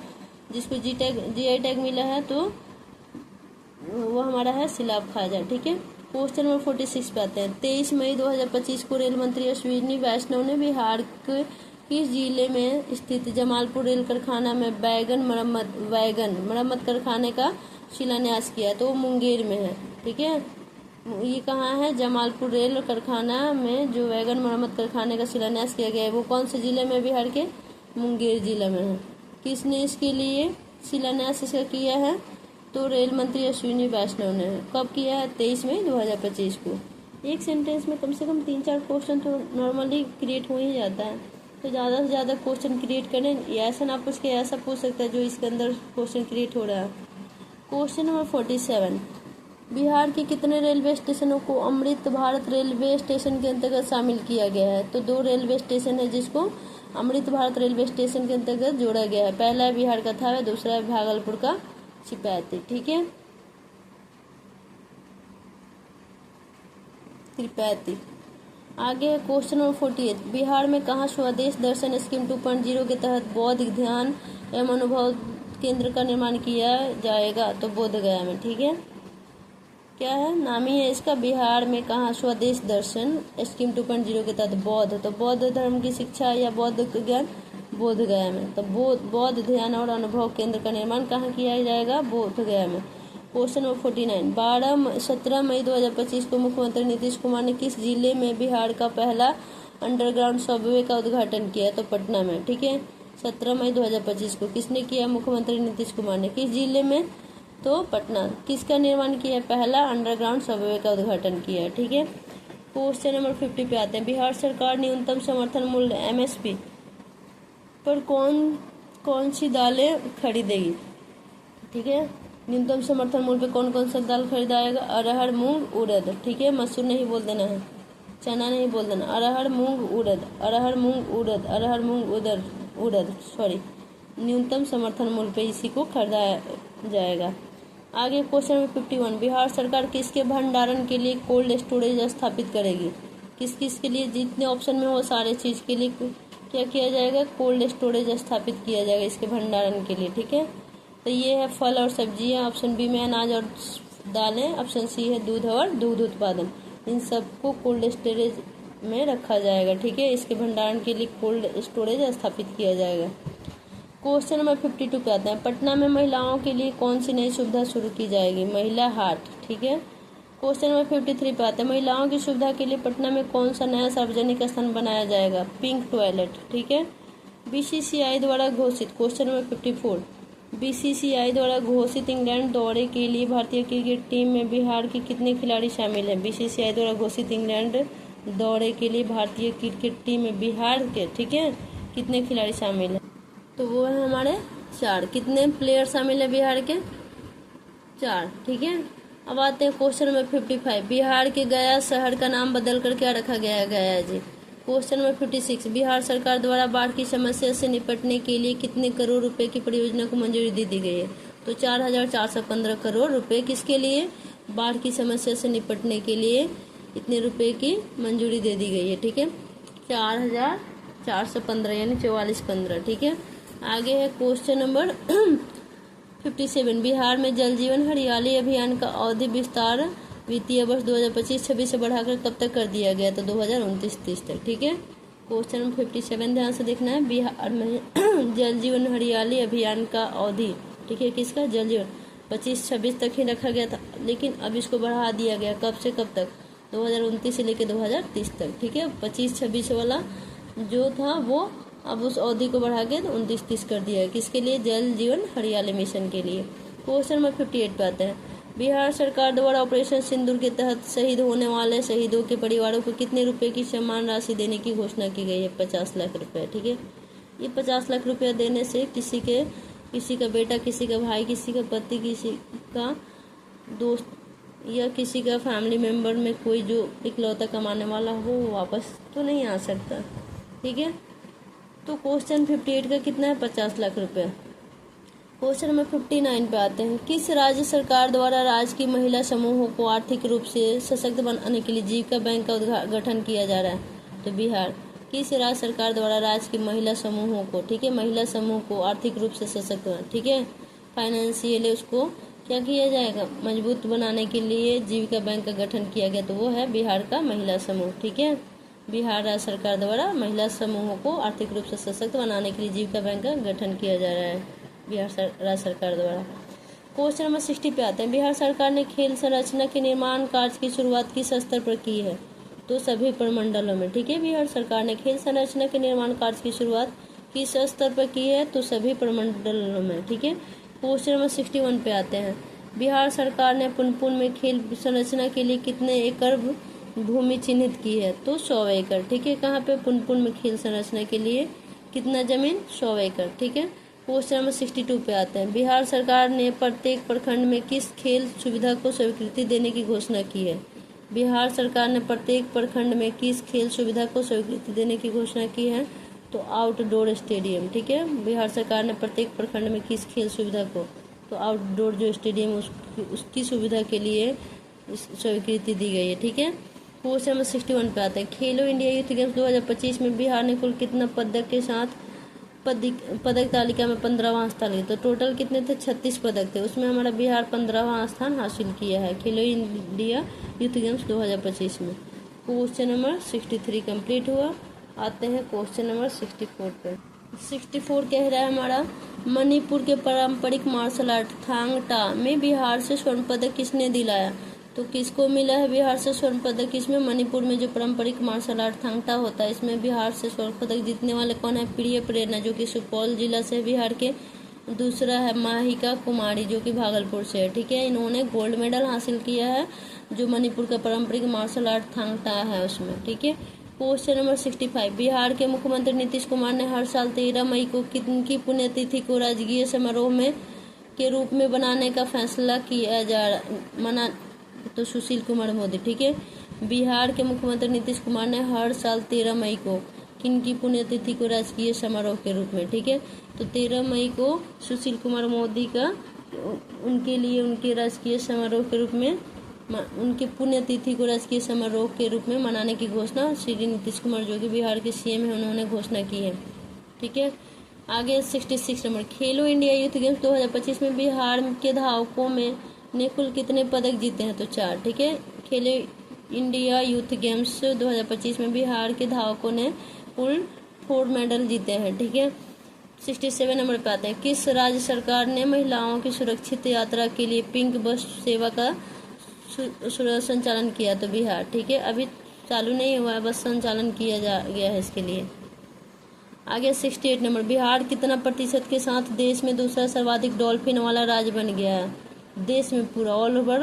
जिसको जीआई टैग मिला है, तो वो हमारा है सिलाव खाजा, ठीक है। क्वेश्चन नंबर 46 पे आते हैं। 23 मई 2025 को रेल मंत्री अश्विनी वैष्णव ने बिहार के किस जिले में स्थित जमालपुर रेल कारखाना में वैगन मरम्मत कारखाने का शिलान्यास किया, तो वो मुंगेर में है, ठीक है। ये कहाँ है, जमालपुर रेल कारखाना में जो वैगन मरम्मत कारखाने का शिलान्यास किया गया है वो कौन से जिले में, बिहार के मुंगेर जिले में है। किसने इसके लिए शिलान्यास इसका किया है, तो रेल मंत्री अश्विनी वैष्णव ने। कब किया है, 23 मई 2025 को। एक सेंटेंस में कम से कम 3-4 क्वेश्चन तो नॉर्मली क्रिएट हो ही जाता है, तो ज़्यादा से ज़्यादा क्वेश्चन क्रिएट करें। ऐसा ना पूछ के ऐसा पूछ सकता है जो इसके अंदर क्वेश्चन क्रिएट हो रहा है। क्वेश्चन नंबर 47, बिहार के कितने रेलवे स्टेशनों को अमृत भारत रेलवे स्टेशन के अंतर्गत शामिल किया गया है। तो 2 रेलवे स्टेशन है जिसको अमृत भारत रेलवे स्टेशन के अंतर्गत जोड़ा गया है। पहला है बिहार का था, दूसरा है भागलपुर का चिपैती, ठीक है, त्रिपैती। आगे है क्वेश्चन नंबर 48, बिहार में कहाँ स्वदेश दर्शन स्कीम 2.0 के तहत बौद्ध ध्यान एवं अनुभव केंद्र का निर्माण किया जाएगा, तो बोधगया में, ठीक है। क्या है, नाम ही है इसका, बिहार में कहाँ स्वदेश दर्शन स्कीम 2.0 के तहत बौद्ध, तो बौद्ध धर्म की शिक्षा या बौद्ध ज्ञान बोधगया में। तो बौद्ध ध्यान और अनुभव केंद्र का निर्माण कहाँ किया जाएगा, बोधगया में। क्वेश्चन नंबर 49, 17 मई 2025 को मुख्यमंत्री नीतीश कुमार ने किस जिले में बिहार का पहला अंडरग्राउंड सबवे का उद्घाटन किया, तो पटना में, ठीक है। 17 मई 2025 को किसने किया, मुख्यमंत्री नीतीश कुमार ने। किस जिले में, तो पटना। किसका निर्माण किया, पहला अंडरग्राउंड सबवे का उद्घाटन किया, ठीक है। क्वेश्चन नंबर 50 पे आते हैं। बिहार सरकार न्यूनतम समर्थन मूल्य MSP पर कौन सी दालें खरीदेगी, ठीक है। न्यूनतम समर्थन मूल्य पे कौन कौन सा दाल खरीदाएगा, अरहर, मूंग, उड़द, ठीक है, मसूर नहीं बोल देना है, चना नहीं बोल देना, अरहर, मूंग, उड़द, अरहर, मूंग, उड़द, अरहर, मूंग, उड़द, सॉरी, न्यूनतम समर्थन मूल्य पे इसी को खरीदाया जाएगा। आगे क्वेश्चन नंबर 51, बिहार सरकार किसके भंडारण के लिए कोल्ड स्टोरेज स्थापित करेगी। किस किस के लिए, जितने ऑप्शन में हो सारे चीज़ के लिए क्या किया जाएगा, कोल्ड स्टोरेज स्थापित किया जाएगा इसके भंडारण के लिए, ठीक है। तो ये है फल और सब्जियां, ऑप्शन बी में अनाज और दालें, ऑप्शन सी है दूध और दूध उत्पादन। इन सबको कोल्ड स्टोरेज में रखा जाएगा, ठीक है, इसके भंडारण के लिए कोल्ड स्टोरेज स्थापित किया जाएगा। क्वेश्चन नंबर 52 पे आते हैं। पटना में महिलाओं के लिए कौन सी नई सुविधा शुरू की जाएगी, महिला हाट, ठीक है। क्वेश्चन नंबर 53 पे आते हैं। महिलाओं की सुविधा के लिए पटना में कौन सा नया सार्वजनिक स्थान बनाया जाएगा, पिंक टॉयलेट, ठीक है। BCCI द्वारा घोषित, क्वेश्चन नंबर 54, BCCI द्वारा घोषित इंग्लैंड दौरे के लिए भारतीय क्रिकेट टीम में बिहार के कितने खिलाड़ी शामिल हैं। BCCI द्वारा घोषित इंग्लैंड दौरे के लिए भारतीय क्रिकेट टीम में बिहार के, ठीक है, कितने खिलाड़ी शामिल हैं, तो वो है हमारे 4। कितने प्लेयर शामिल है बिहार के, 4, ठीक है। अब आते हैं क्वेश्चन नंबर 55, बिहार के गया शहर का नाम बदल कर क्या रखा गया है, गया जी। क्वेश्चन नंबर 56, बिहार सरकार द्वारा बाढ़ की समस्या से निपटने के लिए कितने करोड़ रुपए की परियोजना को मंजूरी दे दी गई है? तो 4,415 करोड़ रुपए किसके लिए? बाढ़ की समस्या से निपटने के लिए इतने रुपए की मंजूरी दे दी गई है। ठीक है, 4,415 यानी 4415। ठीक है, आगे है क्वेश्चन नंबर 57, बिहार में जल जीवन हरियाली अभियान का अवधि विस्तार वित्तीय वर्ष 2025-26 से बढ़ाकर कब तक कर दिया गया? तो 2029-30 तक। ठीक है, क्वेश्चन नंबर 57 ध्यान से देखना है। बिहार में जल जीवन हरियाली अभियान का अवधि, ठीक है, किसका? जल जीवन 25-26 तक ही रखा गया था, लेकिन अब इसको बढ़ा दिया गया। कब से कब तक? 2029 से लेकर 2030 तक। ठीक है, 25-26 वाला जो था वो अब उस अवधि को बढ़ा के 29-30 कर दिया है। किसके लिए? जल जीवन हरियाली मिशन के लिए। क्वेश्चन नंबर 58 पे आते हैं। बिहार सरकार द्वारा ऑपरेशन सिंदूर के तहत शहीद होने वाले शहीदों के परिवारों को कितने रुपए की सम्मान राशि देने की घोषणा की गई है? 50 लाख रुपए। ठीक है, ये 50 लाख रुपया देने से किसी का बेटा, किसी का भाई, किसी का पति, किसी का दोस्त या किसी का फैमिली मेंबर में कोई जो इकलौता कमाने वाला हो वो वापस तो नहीं आ सकता। ठीक है, तो क्वेश्चन 58 का कितना है? 50 लाख रुपया। क्वेश्चन नंबर 59 पे आते हैं। किस राज्य सरकार द्वारा राज्य की महिला समूहों को आर्थिक रूप से सशक्त बनाने के लिए जीविका बैंक का गठन किया जा रहा है? तो बिहार। किस राज्य सरकार द्वारा राज्य की महिला समूहों को, ठीक है, महिला समूह को आर्थिक रूप से सशक्त बना, ठीक है, फाइनेंशियली उसको क्या किया जाएगा? मजबूत बनाने के लिए जीविका बैंक का गठन किया गया, तो वो है बिहार का महिला समूह। ठीक है, बिहार राज्य सरकार द्वारा महिला समूहों को आर्थिक रूप से सशक्त बनाने के लिए जीविका बैंक का गठन किया जा रहा है बिहार राज्य सरकार द्वारा। क्वेश्चन नंबर 60 पे आते हैं। बिहार सरकार ने खेल संरचना के निर्माण कार्य की शुरुआत किस स्तर पर की है? तो सभी प्रमंडलों में। ठीक है, बिहार सरकार ने खेल संरचना के निर्माण कार्य की शुरुआत किस स्तर पर की है? तो सभी प्रमंडलों में। ठीक है, क्वेश्चन नंबर 61 पे आते हैं। बिहार सरकार ने पुनपुन में खेल संरचना के लिए कितने एकड़ भूमि चिन्हित की है? तो 100 एकड़। ठीक है, कहाँ पे? पुनपुन में खेल संरचना के लिए कितना जमीन? 100 एकड़। ठीक है, क्वेश्चन नंबर 62 पे आते हैं। बिहार सरकार ने प्रत्येक प्रखंड में किस खेल सुविधा को स्वीकृति देने की घोषणा की है? बिहार सरकार ने प्रत्येक प्रखंड में किस खेल सुविधा को स्वीकृति देने की घोषणा की है? तो आउटडोर स्टेडियम। ठीक है, बिहार सरकार ने प्रत्येक प्रखंड में किस खेल सुविधा को, तो आउटडोर जो स्टेडियम उसकी सुविधा के लिए स्वीकृति दी गई है। ठीक है, क्वेश्चन नंबर 61 पे आते हैं। खेलो इंडिया यूथ गेम्स 2025 में बिहार ने कुल कितना पदक के साथ पदक तालिका में 15वां स्थान लिया? तो टोटल कितने थे? 36 पदक थे, उसमें हमारा बिहार 15वां स्थान हासिल किया है खेलो इंडिया यूथ गेम्स 2025 में। क्वेश्चन नंबर 63 कंप्लीट हुआ। आते हैं क्वेश्चन नंबर 64 पे। 64 कह रहा है हमारा, मणिपुर के पारंपरिक मार्शल आर्ट थांग टा में बिहार से स्वर्ण पदक किसने दिलाया? तो किसको मिला है बिहार से स्वर्ण पदक? इसमें मणिपुर में जो पारंपरिक मार्शल आर्ट थांग टा होता है, इसमें बिहार से स्वर्ण पदक जीतने वाले कौन है? प्रिय प्रेरणा, जो कि सुपौल जिला से बिहार के। दूसरा है माहिका कुमारी, जो कि भागलपुर से है। ठीक है, इन्होंने गोल्ड मेडल हासिल किया है जो मणिपुर का पारंपरिक मार्शल आर्ट थांग टा है उसमें। ठीक है, क्वेश्चन नंबर 65। बिहार के मुख्यमंत्री नीतीश कुमार ने हर साल 13 मई को किनकी पुण्यतिथि को राजकीय समारोह में के रूप में बनाने का फैसला किया मना? तो सुशील कुमार मोदी। ठीक है, बिहार के मुख्यमंत्री नीतीश कुमार ने हर साल 13 मई को किनकी पुण्यतिथि को राजकीय समारोह के रूप में, ठीक है, तो 13 मई को सुशील कुमार मोदी का उनके लिए उनके राजकीय समारोह के रूप में, उनकी पुण्यतिथि को राजकीय समारोह के रूप में मनाने की घोषणा श्री नीतीश कुमार, जो कि बिहार के सीएम है, उन्होंने घोषणा की है। ठीक है, आगे 66 नंबर। खेलो इंडिया यूथ गेम्स 2025 में बिहार के धावकों ने कुल कितने पदक जीते हैं? तो 4। ठीक है, खेलो इंडिया यूथ गेम्स 2025 में बिहार के धावकों ने कुल 4 मेडल जीते हैं। ठीक है, 67 नंबर पे आते हैं। किस राज्य सरकार ने महिलाओं की सुरक्षित यात्रा के लिए पिंक बस सेवा का संचालन किया? तो बिहार। ठीक है, अभी चालू नहीं हुआ है, बस संचालन किया गया है इसके लिए। आगे 68 नंबर। बिहार कितना प्रतिशत के साथ देश में दूसरा सर्वाधिक डॉल्फिन वाला राज्य बन गया है? देश में पूरा ऑल ओवर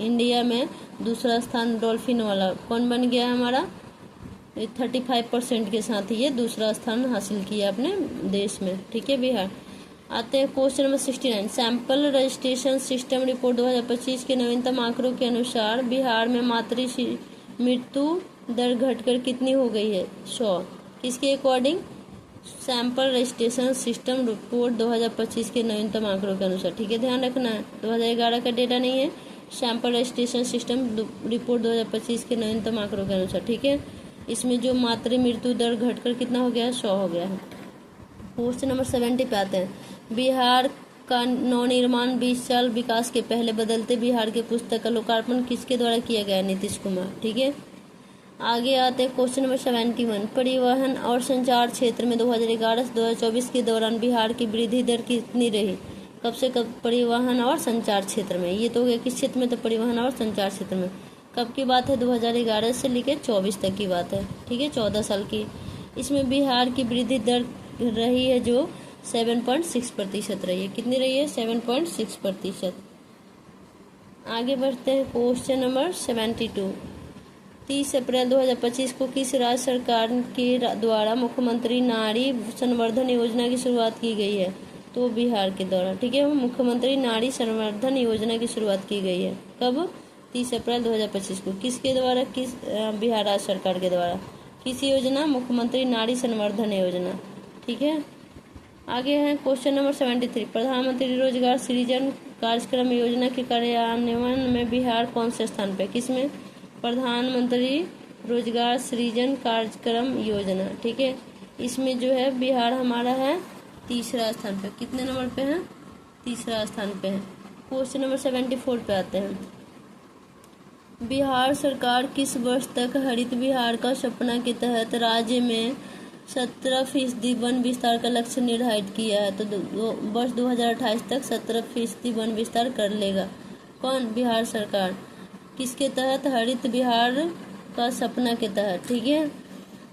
इंडिया में दूसरा स्थान डॉल्फिन वाला कौन बन गया है हमारा? 35% के साथ ये दूसरा स्थान हासिल किया अपने देश में। ठीक है, बिहार। आते हैं question number 69। Sample registration system report 2025 के नवीनतम आंकड़ों के अनुसार बिहार में मातृ मृत्यु दर घटकर कितनी हो गई है? 100। किसके according? Sample registration system report 2025 के नवीनतम आंकड़ों के अनुसार। ठीक है, ध्यान रखना है 2011 का डेटा नहीं है, सैंपल रजिस्ट्रेशन सिस्टम रिपोर्ट 2025 के नवीनतम आंकड़ों के अनुसार। ठीक है, इसमें जो मातृ मृत्यु दर घटकर कितना हो गया है? 100 हो गया है। क्वेश्चन नंबर 70 पे आते हैं। बिहार का नवनिर्माण 20 साल विकास के पहले बदलते बिहार के पुस्तक का लोकार्पण किसके द्वारा किया गया? नीतीश कुमार। ठीक है, आगे आते हैं क्वेश्चन नंबर 71। परिवहन और संचार क्षेत्र में 2011 से 2024 के दौरान बिहार की वृद्धि दर कितनी रही? कब से कब? परिवहन और संचार क्षेत्र में। ये तो हो गया किस क्षेत्र में? तो परिवहन और संचार क्षेत्र में। कब की बात है? 2011 से लेकर 24 तक की बात है। ठीक है, 14 साल की। इसमें बिहार की वृद्धि दर रही है जो 7.6% रही है। कितनी रही है? 7.6%। आगे बढ़ते हैं क्वेश्चन नंबर 72। 30 अप्रैल 2025 को किस राज्य सरकार के द्वारा मुख्यमंत्री नारी संवर्धन योजना की शुरुआत की गई है? तो बिहार के द्वारा। ठीक है, मुख्यमंत्री नारी संवर्धन योजना की शुरुआत की गई है। कब? 30 अप्रैल 2025 को। किसके द्वारा? बिहार राज्य सरकार के द्वारा। किस योजना? मुख्यमंत्री नारी संवर्धन योजना। ठीक है, आगे है क्वेश्चन नंबर 73। प्रधानमंत्री रोजगार सृजन कार्यक्रम योजना के कार्यान्वयन में बिहार कौन से स्थान पे? किसमें? प्रधानमंत्री रोजगार सृजन कार्यक्रम योजना। ठीक है, इसमें जो है बिहार हमारा है तीसरा स्थान पे। कितने नंबर पे है? तीसरा स्थान पे है। क्वेश्चन नंबर 74 पे आते हैं। बिहार सरकार किस वर्ष तक हरित बिहार का सपना के तहत राज्य में 17% वन विस्तार का लक्ष्य निर्धारित किया है? तो वर्ष 2028 तक 17% वन विस्तार कर लेगा। कौन? बिहार सरकार। किसके तहत? हरित बिहार का सपना के तहत। ठीक है,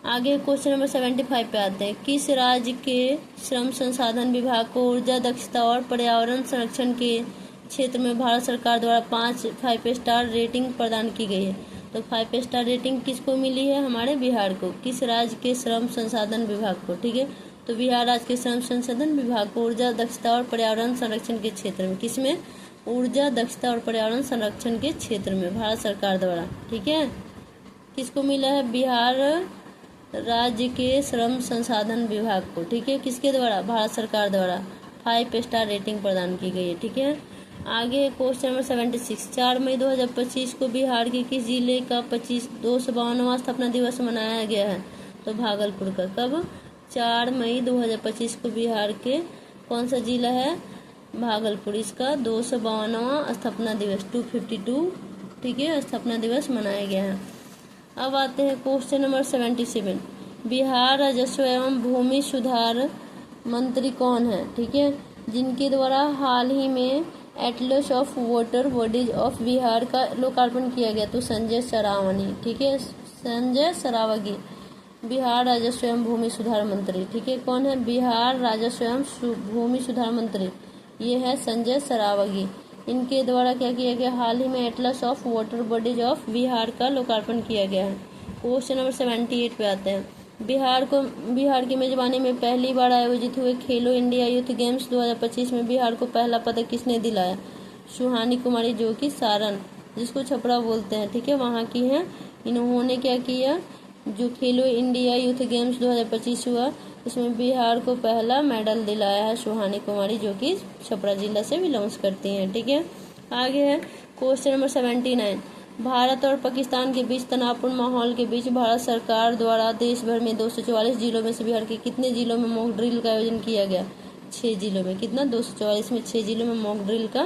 आगे क्वेश्चन नंबर 75 पे आते हैं। किस राज्य के श्रम संसाधन विभाग को ऊर्जा दक्षता और पर्यावरण संरक्षण के क्षेत्र में भारत सरकार द्वारा 5 स्टार रेटिंग प्रदान की गई है? तो 5 स्टार रेटिंग किसको मिली है? हमारे बिहार को। किस राज्य के श्रम संसाधन विभाग को? ठीक है, तो बिहार राज्य के श्रम संसाधन विभाग को ऊर्जा दक्षता और पर्यावरण संरक्षण के क्षेत्र में। किसमें? ऊर्जा दक्षता और पर्यावरण संरक्षण के क्षेत्र में भारत सरकार द्वारा। ठीक है, किसको मिला है? बिहार राज्य के श्रम संसाधन विभाग को। ठीक है, किसके द्वारा? भारत सरकार द्वारा 5 स्टार रेटिंग प्रदान की गई है। ठीक है, आगे क्वेश्चन नंबर 76। 4 मई 2025 को बिहार के किस जिले का 252वां स्थापना दिवस मनाया गया है? तो भागलपुर का। कब? 4 मई 2025 को बिहार के कौन सा जिला है? भागलपुर। इसका 252वां स्थापना दिवस 252। ठीक है, स्थापना दिवस मनाया गया है। अब आते हैं क्वेश्चन नंबर 77। बिहार राजस्व एवं भूमि सुधार मंत्री कौन है? ठीक है, जिनके द्वारा हाल ही में Atlas of water bodies of Bihar का लोकार्पण किया गया? तो संजय सरावगी। ठीक है, संजय सरावगी बिहार राजस्व एवं भूमि सुधार मंत्री। ठीक है, कौन है? बिहार राजस्व एवं भूमि सुधार मंत्री ये है संजय सरावगी। इनके द्वारा क्या किया गया? हाल ही में Atlas of water bodies of Bihar का लोकार्पण किया गया है। क्वेश्चन नंबर 78 पे आते हैं। बिहार की मेजबानी में पहली बार आयोजित हुए खेलो इंडिया यूथ गेम्स 2025 में बिहार को पहला पदक किसने दिलाया? सुहानी कुमारी, जो कि सारण, जिसको छपरा बोलते हैं। ठीक है, वहाँ की हैं। इन्होंने क्या किया? जो खेलो इंडिया यूथ गेम्स 2025 हुआ इसमें बिहार को पहला मेडल दिलाया है सुहानी कुमारी, जो कि छपरा जिला से बिलोंग्स करती हैं। ठीक है, आगे है क्वेश्चन नंबर 79। भारत और पाकिस्तान के बीच तनावपूर्ण माहौल के बीच भारत सरकार द्वारा देश भर में 244 जिलों में से बिहार के कितने जिलों में मॉक ड्रिल का आयोजन किया गया? 6 जिलों में। कितना? 244 में 6 जिलों में मॉक ड्रिल का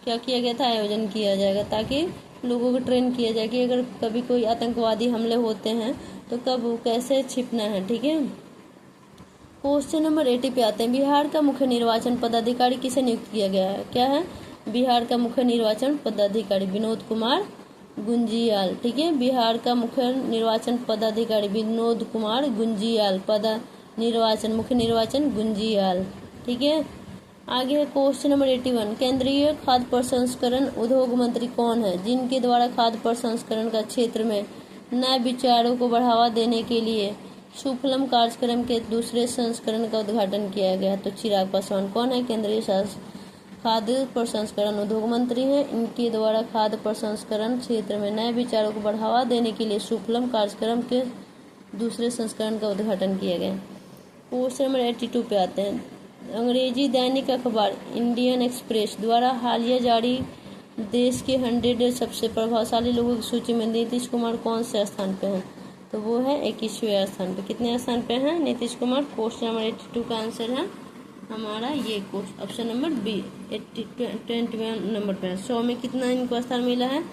क्या किया गया था? आयोजन किया जाएगा, ताकि लोगों को ट्रेन किया जाए कि अगर कभी कोई आतंकवादी हमले होते हैं तो कब कैसे छिपना है। ठीक है, क्वेश्चन नंबर 80 पे आते हैं। बिहार का मुख्य निर्वाचन पदाधिकारी किसे नियुक्त किया गया है? क्या है? बिहार का मुख्य निर्वाचन पदाधिकारी विनोद कुमार गुंजियाल। ठीक है, बिहार का मुख्य निर्वाचन पदाधिकारी विनोद कुमार गुंजियाल। मुख्य निर्वाचन गुंजियाल। ठीक है, आगे है क्वेश्चन नंबर 81। केंद्रीय खाद्य प्रसंस्करण उद्योग मंत्री कौन है, जिनके द्वारा खाद्य प्रसंस्करण का क्षेत्र में नए विचारों को बढ़ावा देने के लिए सुफलम कार्यक्रम के दूसरे संस्करण का उद्घाटन किया गया? तो चिराग पासवान। कौन है? केंद्रीय खाद्य प्रसंस्करण उद्योग मंत्री हैं। इनके द्वारा खाद्य प्रसंस्करण क्षेत्र में नए विचारों को बढ़ावा देने के लिए सुफलम कार्यक्रम के दूसरे संस्करण का उद्घाटन किया गया। क्वेश्चन नंबर 82 पे आते हैं। अंग्रेजी दैनिक अखबार इंडियन एक्सप्रेस द्वारा हालिया जारी देश के 100 सबसे प्रभावशाली लोगों की सूची में नीतीश कुमार कौन से स्थान पे हैं? तो वो है 21वें स्थान पे। कितने स्थान पे हैं नीतीश कुमार? क्वेश्चन नंबर 82 का आंसर है हमारा ये ऑप्शन नंबर बी 21 नंबर पे है। 100 में कितना इनको स्थान मिला है?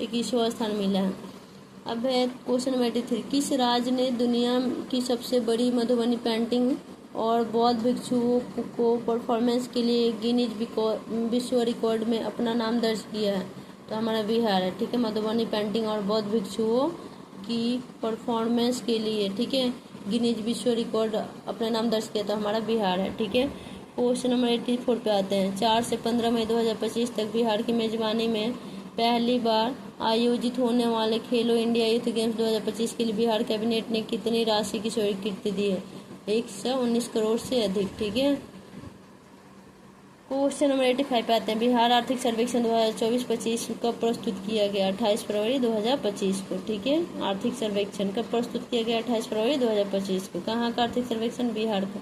21वां स्थान मिला है। अब है क्वेश्चन नंबर 83। किस राज्य ने दुनिया की सबसे बड़ी मधुबनी पेंटिंग और बौद्ध भिक्षुओं को परफॉर्मेंस के लिए गिनीज विश्व रिकॉर्ड में अपना नाम दर्ज किया है? तो हमारा बिहार है। ठीक है, मधुबनी पेंटिंग और बौद्ध भिक्षुओं की परफॉर्मेंस के लिए, ठीक है, गिनीज विश्व रिकॉर्ड अपना नाम दर्ज किया तो हमारा बिहार है। ठीक है, क्वेश्चन नंबर 84 पे आते हैं। 4 से 15 मई 2025 तक बिहार की मेजबानी में पहली बार आयोजित होने वाले खेलो इंडिया यूथ गेम्स 2025 के लिए बिहार कैबिनेट ने कितनी राशि की स्वीकृति दी है? 119 करोड़ से अधिक। ठीक है, क्वेश्चन नंबर 85 पे आते हैं। बिहार आर्थिक सर्वेक्षण 2024-25 कब प्रस्तुत किया गया? 28 फरवरी 2025 को। ठीक है, आर्थिक सर्वेक्षण कब प्रस्तुत किया गया? 28 फरवरी 2025 को। कहाँ का आर्थिक सर्वेक्षण? बिहार का।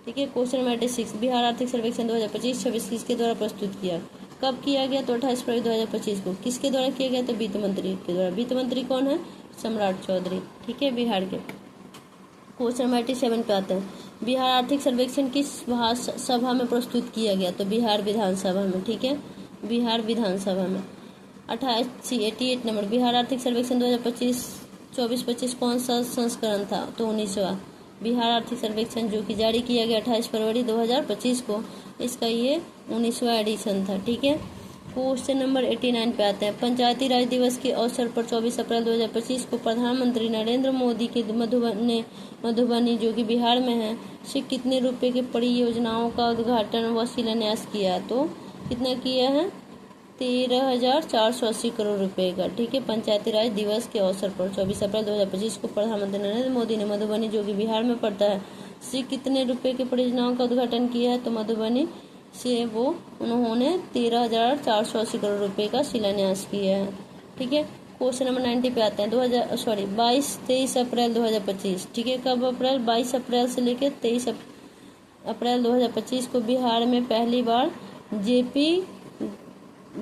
ठीक है, क्वेश्चन नंबर 86। बिहार आर्थिक सर्वेक्षण 2025-26 किसके द्वारा प्रस्तुत किया? कब किया गया? तो 28 फरवरी 2025 को। किसके द्वारा किया गया? तो वित्त मंत्री के द्वारा। वित्त मंत्री कौन है? सम्राट चौधरी। ठीक है, बिहार के। क्वेश्चन नंबर 87 पे आते हैं। बिहार आर्थिक सर्वेक्षण किस सभा में प्रस्तुत किया गया? तो बिहार विधानसभा में। ठीक है, बिहार विधानसभा में। 88 नंबर। बिहार आर्थिक सर्वेक्षण 2024-25 कौन सा संस्करण था? तो 19वां। बिहार आर्थिक सर्वेक्षण जो कि जारी किया गया 28 फरवरी 2025 को, इसका ये 19वां एडिशन था। ठीक है, क्वेश्चन नंबर 89 पे आते हैं। पंचायती राज दिवस के अवसर पर 24 अप्रैल 2025 को प्रधानमंत्री नरेंद्र मोदी के मधुबनी जो कि बिहार में है से कितने रुपए के परियोजनाओं का उद्घाटन व शिलान्यास किया? तो कितना किया है? 13,480 करोड़ रुपए का। ठीक है, पंचायती राज दिवस के अवसर पर 24 अप्रैल 2025 को प्रधानमंत्री नरेंद्र मोदी ने मधुबनी जो कि बिहार में पड़ता है से कितने रुपए के परियोजनाओं का उद्घाटन किया है? तो मधुबनी से वो उन्होंने 13,480 करोड़ रुपए का शिलान्यास किया है। ठीक है, क्वेश्चन नंबर 90 पे आते हैं। 23 अप्रैल 2025। ठीक है, कब अप्रैल? 22 अप्रैल से लेकर 23 अप्रैल 2025 को बिहार में पहली बार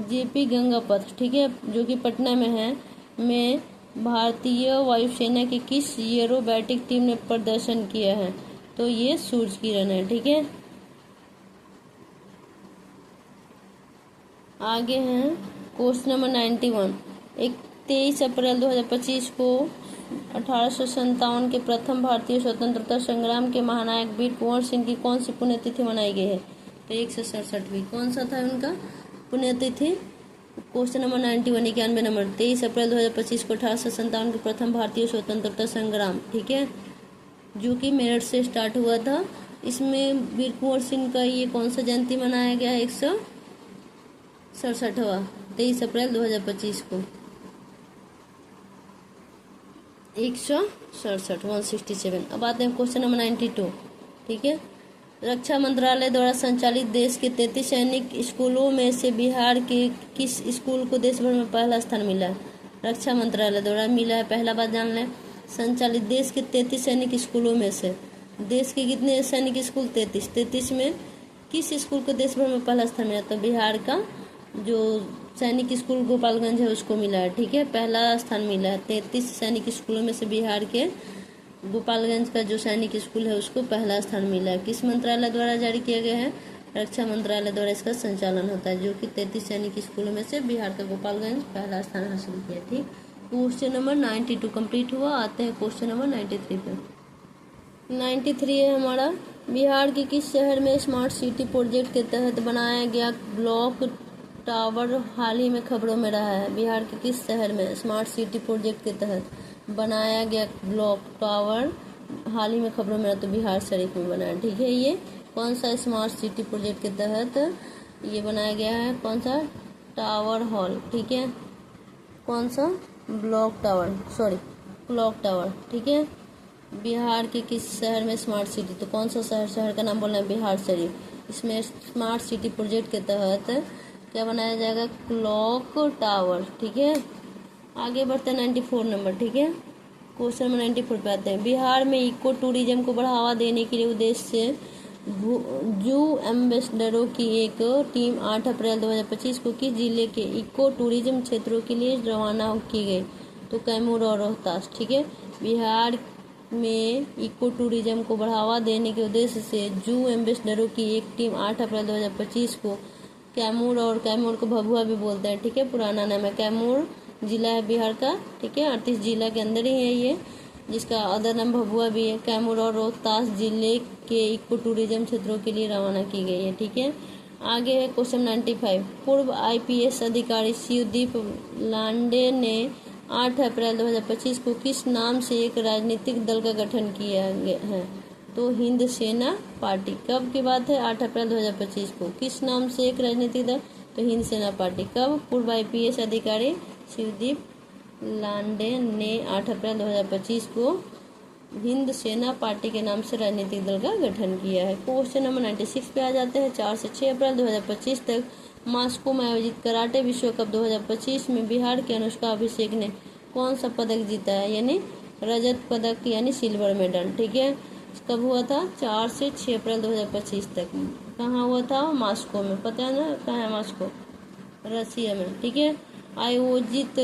जेपी गंगा पथ, ठीक है, जो कि पटना में है, में भारतीय वायुसेना की किस एरोबैटिक टीम ने प्रदर्शन किया है? तो ये सूरज किरण है। ठीक है, आगे हैं क्वेश्चन नंबर 91। 23 अप्रैल 2025 को 1857 के प्रथम भारतीय स्वतंत्रता संग्राम के महानायक वीर कुंवर सिंह की कौन सी पुण्यतिथि मनाई गई है? तो 167वीं। कौन सा था उनका पुण्यतिथि? Question number 91 91 number. 23 अप्रैल 2025 को 1857 के प्रथम भारतीय स्वतंत्रता संग्राम, ठीक है, जो कि मेरठ से स्टार्ट हुआ था। इसमें वीर कुंवर सिंह का ये कौन सा जयंती मनाया गया है? 167वां 23 अप्रैल 2025 को। 167। अब आते हैं क्वेश्चन नंबर 92। ठीक है, रक्षा मंत्रालय द्वारा संचालित देश के 33 सैनिक स्कूलों में से बिहार के किस स्कूल को देश भर में पहला स्थान मिला है? रक्षा मंत्रालय द्वारा मिला है, पहला बात जान लें। संचालित देश के 33 सैनिक स्कूलों में से देश के कितने सैनिक स्कूल? 33 में किस स्कूल को देश भर में पहला स्थान मिला? तो बिहार का जो सैनिक स्कूल गोपालगंज है उसको मिला है। ठीक है, पहला स्थान मिला है। 33 सैनिक स्कूलों में से बिहार के गोपालगंज का जो सैनिक स्कूल है उसको पहला स्थान मिला है। किस मंत्रालय द्वारा जारी किया गया है? रक्षा मंत्रालय द्वारा इसका संचालन होता है, जो कि 33 सैनिक स्कूलों में से बिहार का गोपालगंज पहला स्थान हासिल किया। ठीक, क्वेश्चन नंबर 92 कंप्लीट हुआ। आते हैं क्वेश्चन नंबर 93 पे। 93 है हमारा। बिहार के किस शहर में स्मार्ट सिटी प्रोजेक्ट के तहत बनाया गया ब्लॉक टावर हाल ही में खबरों में रहा है? बिहार के किस शहर में स्मार्ट सिटी प्रोजेक्ट के तहत बनाया गया ब्लॉक टावर हाल ही में खबरों में रहा? तो बिहार शरीफ में बना है। ठीक है, ये कौन सा स्मार्ट सिटी प्रोजेक्ट के तहत ये बनाया गया है? कौन सा? Tower hall. ठीक है, कौन सा? Clock tower. ठीक है, बिहार के किस शहर में स्मार्ट सिटी? तो कौन सा शहर का नाम बोलना है? बिहार शरीफ। इसमें स्मार्ट सिटी प्रोजेक्ट के तहत क्या बनाया जाएगा, क्लॉक टावर। ठीक है, आगे बढ़ते हैं 94 नंबर। ठीक है, क्वेश्चन नंबर 94 पे आते हैं। बिहार में इको टूरिज्म को बढ़ावा देने के लिए उद्देश्य से जू एम्बेसडरों की एक टीम 8 अप्रैल 2025 को किस जिले के इको टूरिज्म क्षेत्रों के लिए रवाना की गई, तो कैमूर और रोहतास। ठीक है, बिहार में इको टूरिज्म को बढ़ावा देने के उद्देश्य से जू एम्बेसडरों की एक टीम 8 अप्रैल 2025 को कैमूर, और कैमूर को भभुआ भी बोलते हैं। ठीक है, पुराना नाम है कैमूर, जिला है बिहार का। ठीक है, 38 जिला के अंदर ही है ये, जिसका अदर नाम भभुआ भी है। कैमूर और रोहतास जिले के इको टूरिज्म क्षेत्रों के लिए रवाना की गई है। ठीक है, आगे है क्वेश्चन 95। पूर्व IPS अधिकारी शिवदीप लांडे ने 8 अप्रैल 2025 को किस नाम से एक राजनीतिक दल का गठन किया गया है, तो हिंद सेना पार्टी। कब की बात है, 8 अप्रैल 2025 को। किस नाम से एक राजनीतिक दल, तो हिंद सेना पार्टी। कब, पूर्व IPS अधिकारी शिवदीप लांडे ने 8 अप्रैल 2025 को हिंद सेना पार्टी के नाम से राजनीतिक दल का गठन किया है। क्वेश्चन नंबर 96 पे आ जाते हैं। 4 से 6 अप्रैल 2025 तक मॉस्को में आयोजित कराटे विश्व कप 2025 में बिहार के अनुष्का अभिषेक ने कौन सा पदक जीता है, यानी रजत पदक यानी सिल्वर मेडल। ठीक है, कब हुआ था, 4 से 6 अप्रैल 2025 तक। कहाँ हुआ था, मॉस्को में। पता है ना कहाँ है मॉस्को, रसिया में। ठीक है, आयोजित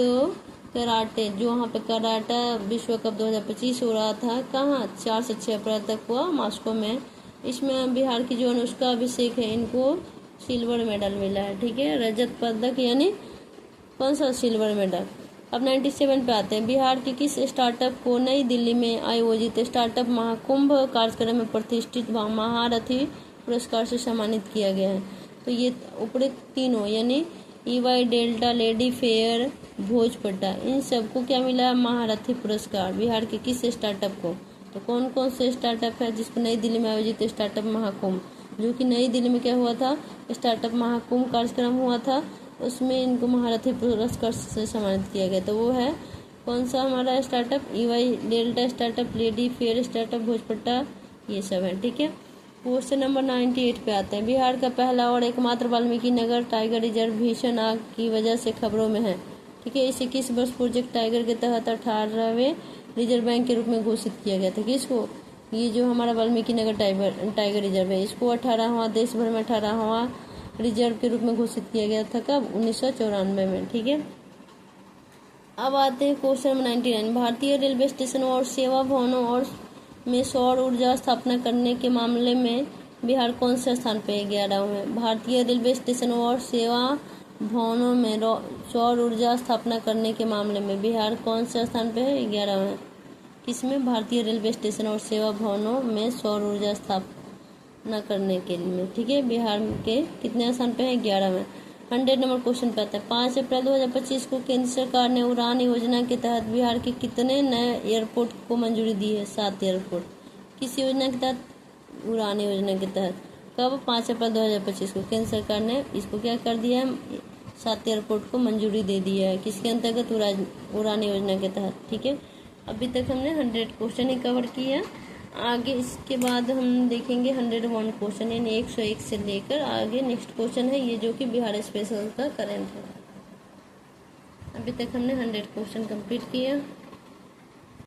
कराटे, जो वहाँ पे कराटा विश्व कप 2025 हो रहा था, कहाँ, 4 से 6 अप्रैल तक हुआ मॉस्को में। इसमें बिहार की जो अनुष्का अभिषेक है, इनको सिल्वर मेडल मिला है। ठीक है, रजत पदक यानी कौन सा, सिल्वर मेडल। अब 97 पे आते हैं। बिहार के किस स्टार्टअप को नई दिल्ली में आयोजित स्टार्टअप महाकुंभ कार्यक्रम में प्रतिष्ठित महारथी पुरस्कार से सम्मानित किया गया है, तो ये ऊपरी तीनों यानी EY, डेल्टा, लेडी फेयर, भोजपट्टा, इन सबको क्या मिला, महारथी पुरस्कार। बिहार के किस स्टार्टअप को, तो कौन कौन से स्टार्टअप है जिसको नई दिल्ली में आयोजित स्टार्टअप महाकुंभ, जो कि नई दिल्ली में क्या हुआ था, स्टार्टअप महाकुंभ कार्यक्रम हुआ था, उसमें इनको महारथी पुरस्कार से सम्मानित किया गया। तो वो है कौन सा हमारा startup, EY, Delta startup, Lady Fair startup, Bhojpatta, ये सब है। ठीक है, क्वेश्चन नंबर 98 पे आते हैं। बिहार का पहला और एकमात्र वाल्मीकि नगर टाइगर रिजर्व भीषण आग की वजह से खबरों में है। ठीक है, इसे किस वर्ष प्रोजेक्ट टाइगर के तहत 18वें रिजर्व बैंक के रूप में घोषित किया गया था, किसको, ये जो हमारा वाल्मीकि नगर टाइगर रिजर्व है, इसको 18वां, देश भर में 18वां रिजर्व के रूप में घोषित किया गया था। कब, 1994 में। ठीक है, अब आते हैं क्वेश्चन नंबर 99। भारतीय रेलवे स्टेशनों और सेवा भवनों और में सौर ऊर्जा स्थापना करने के मामले में बिहार कौन से स्थान पे, 11वें है। भारतीय रेलवे स्टेशनों और सेवा भवनों में सौर ऊर्जा स्थापना करने के मामले में बिहार कौन से स्थान पे है, 11वें है। किसमें, भारतीय रेलवे स्टेशन और सेवा भवनों में सौर ऊर्जा स्थापना करने के लिए। ठीक है, बिहार के कितने स्थान पे है, 11वें। 100 नंबर क्वेश्चन पे आता है। 5 अप्रैल 2025 को केंद्र सरकार ने उड़ान योजना के तहत बिहार के कितने नए एयरपोर्ट को मंजूरी दी है, 7 एयरपोर्ट। किस योजना के तहत, उड़ान योजना के तहत। कब, 5 अप्रैल 2025 को केंद्र सरकार ने इसको क्या कर दिया है, 7 एयरपोर्ट को मंजूरी दे दी है। किसके अंतर्गत, उड़ान योजना के तहत। ठीक है, अभी तक हमने 100 क्वेश्चन ही कवर किया। आगे इसके बाद हम देखेंगे 101 क्वेश्चन, यानी 101 से लेकर आगे नेक्स्ट क्वेश्चन है ये, जो कि बिहार स्पेशल का करंट है। अभी तक हमने 100 क्वेश्चन कंप्लीट किया।